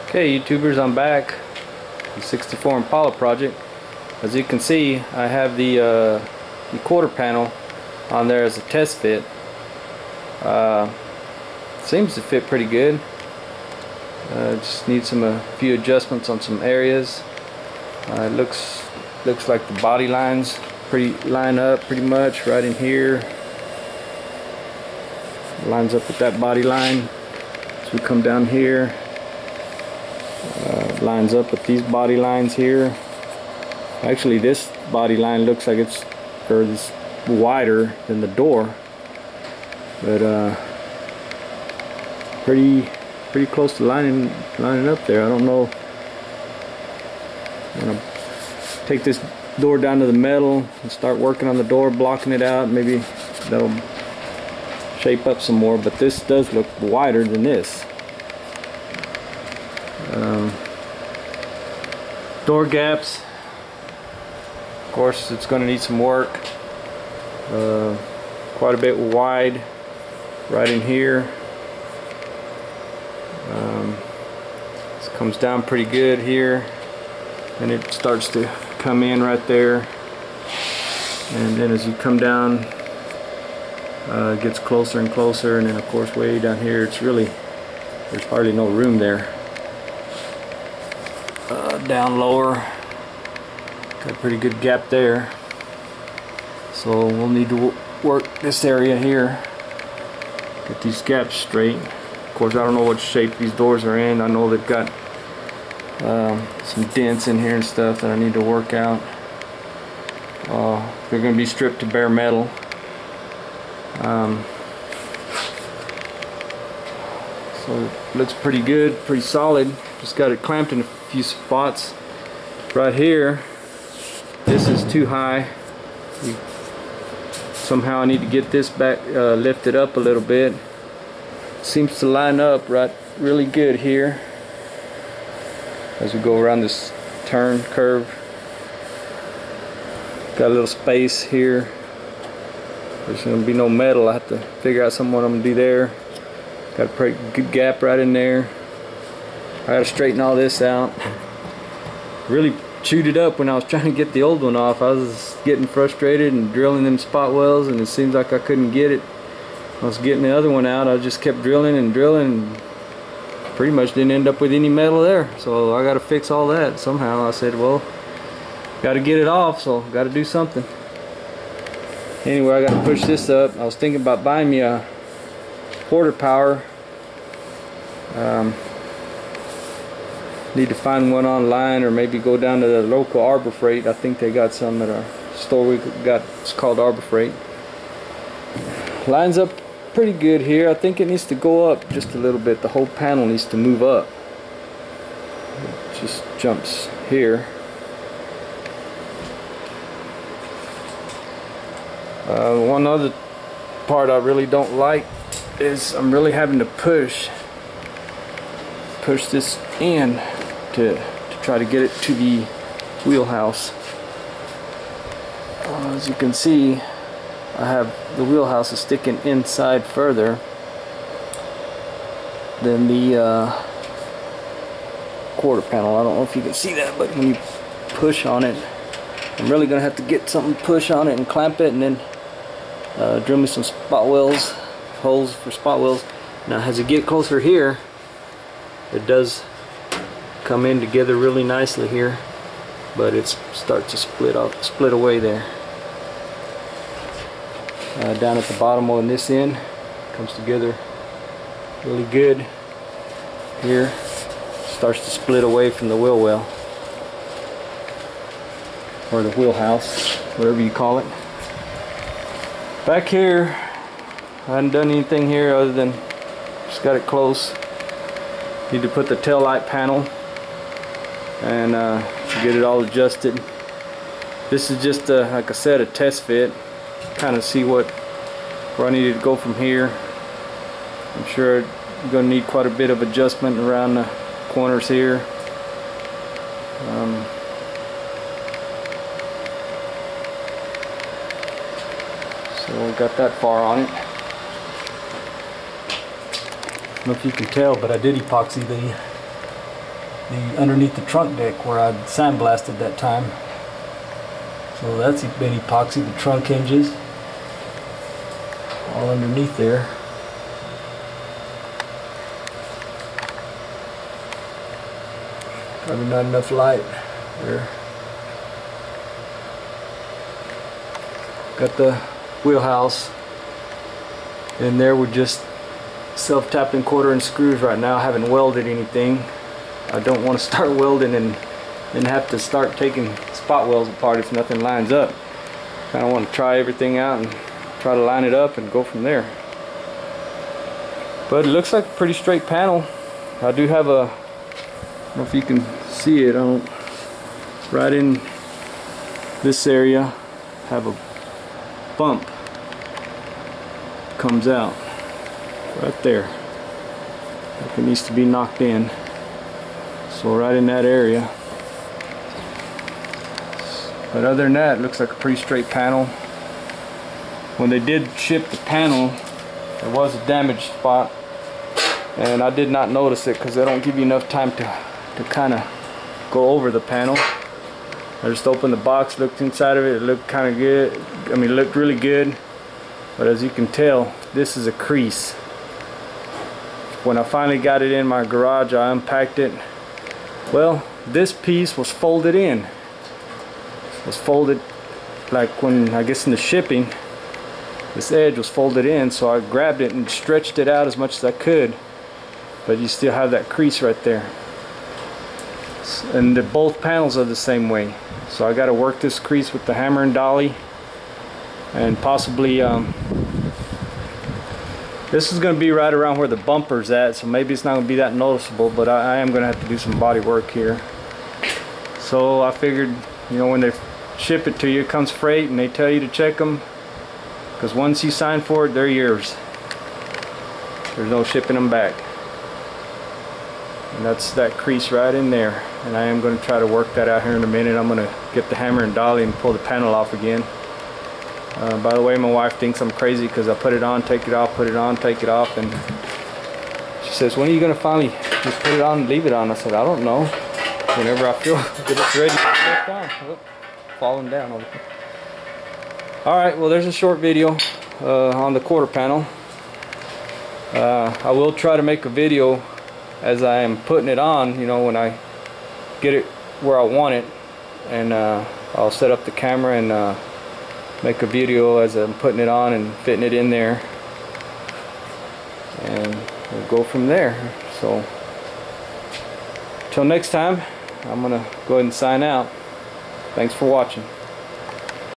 Okay, YouTubers, I'm back. The 64 Impala project. As you can see, I have the quarter panel on there as a test fit. Seems to fit pretty good. Just need a few adjustments on some areas. It looks like the body lines line up pretty much right in here. Lines up with that body line. So we come down here. Lines up with these body lines here. Actually, this body line looks like it's wider than the door, but pretty close to lining up there. I don't know. I'm gonna take this door down to the metal and start working on the door, blocking it out. Maybe that'll shape up some more, but this does look wider than this. Door gaps, of course, it's going to need some work. Quite a bit wide right in here. This comes down pretty good here, and it starts to come in right there, and then as you come down, it gets closer and closer, and then of course way down here there's hardly no room there. Down lower, got a pretty good gap there, so we'll need to work this area here, get these gaps straight. Of course, I don't know what shape these doors are in. I know they've got some dents in here and stuff that I need to work out. They're going to be stripped to bare metal. So it looks pretty good, pretty solid. Just got it clamped in a few spots. Right here, this is too high. Somehow I need to get this back lifted up a little bit. Seems to line up really good here as we go around this curve. Got a little space here. There's going to be no metal. I have to figure out something what I'm going to do there. Got a pretty good gap right in there. I got to straighten all this out. Really chewed it up when I was trying to get the old one off. I was getting frustrated and drilling them spot wells, and it seems like I couldn't get it. I was getting the other one out. I just kept drilling and pretty much didn't end up with any metal there. So I got to fix all that somehow. I said, well, got to get it off, so got to do something. Anyway, I got to push this up. I was thinking about buying me a quarter power. Need to find one online, or maybe go down to the local Arbor Freight. I think they got some at our store we got. It's called Arbor Freight. Lines up pretty good here. I think it needs to go up just a little bit. The whole panel needs to move up. It just jumps here. One other part I really don't like is I'm really having to push this in to try to get it to the wheelhouse. As you can see, I have the wheelhouse is sticking inside further than the quarter panel. I don't know if you can see that, but when you push on it, I'm really gonna have to get something to push on it and clamp it, and then drill me some spot wells, holes for spot wells. Now as you get closer here, it does come in together really nicely here, but it starts to split away there. Down at the bottom on this end, comes together really good. Here, starts to split away from the wheel well, or the wheelhouse, whatever you call it. Back here, I hadn't done anything here other than just got it close. Need to put the tail light panel and get it all adjusted. This is just like I said, a test fit, kind of see where I need to go from here. I'm sure I'm going to need quite a bit of adjustment around the corners here. So we got that far on it. I don't know if you can tell, but I did epoxy the underneath the trunk deck where I'd sandblasted that time. So that's been epoxy, the trunk hinges all underneath there. Probably not enough light there. Got the wheelhouse in there with just self-tapping 1/4" screws right now. I haven't welded anything. I don't want to start welding and have to start taking spot welds apart if nothing lines up. Kind of want to try everything out and try to line it up and go from there. But it looks like a pretty straight panel. I do have a, I don't know if you can see it, right in this area have a bump comes out right there. Like it needs to be knocked in. So right in that area. But other than that, it looks like a pretty straight panel. When they did ship the panel, there was a damaged spot, and I did not notice it because they don't give you enough time to kind of go over the panel. I just opened the box, looked inside of it. It looked kind of good. I mean, it looked really good. But as you can tell, this is a crease. When I finally got it in my garage, I unpacked it. Well, this piece was folded in. It was folded like when, I guess in the shipping, this edge was folded in, so I grabbed it and stretched it out as much as I could. But you still have that crease right there. And both panels are the same way. So I got to work this crease with the hammer and dolly, and possibly this is going to be right around where the bumper's at, so maybe it's not going to be that noticeable, but I am going to have to do some body work here. So I figured, you know, when they ship it to you, it comes freight and they tell you to check them, because once you sign for it, they're yours. There's no shipping them back. And that's that crease right in there, and I am going to try to work that out here in a minute. I'm going to get the hammer and dolly and pull the panel off again. By the way, my wife thinks I'm crazy because I put it on, take it off, put it on, take it off, and she says, when are you going to finally just put it on and leave it on? I said, I don't know. Whenever I feel that it's ready to be left on. Oh, falling down over here. Alright, well, there's a short video on the 1/4 panel. I will try to make a video as I am putting it on, you know, when I get it where I want it, and I'll set up the camera and make a video as I'm putting it on and fitting it in there, and we'll go from there. So till next time, I'm gonna go ahead and sign out. Thanks for watching.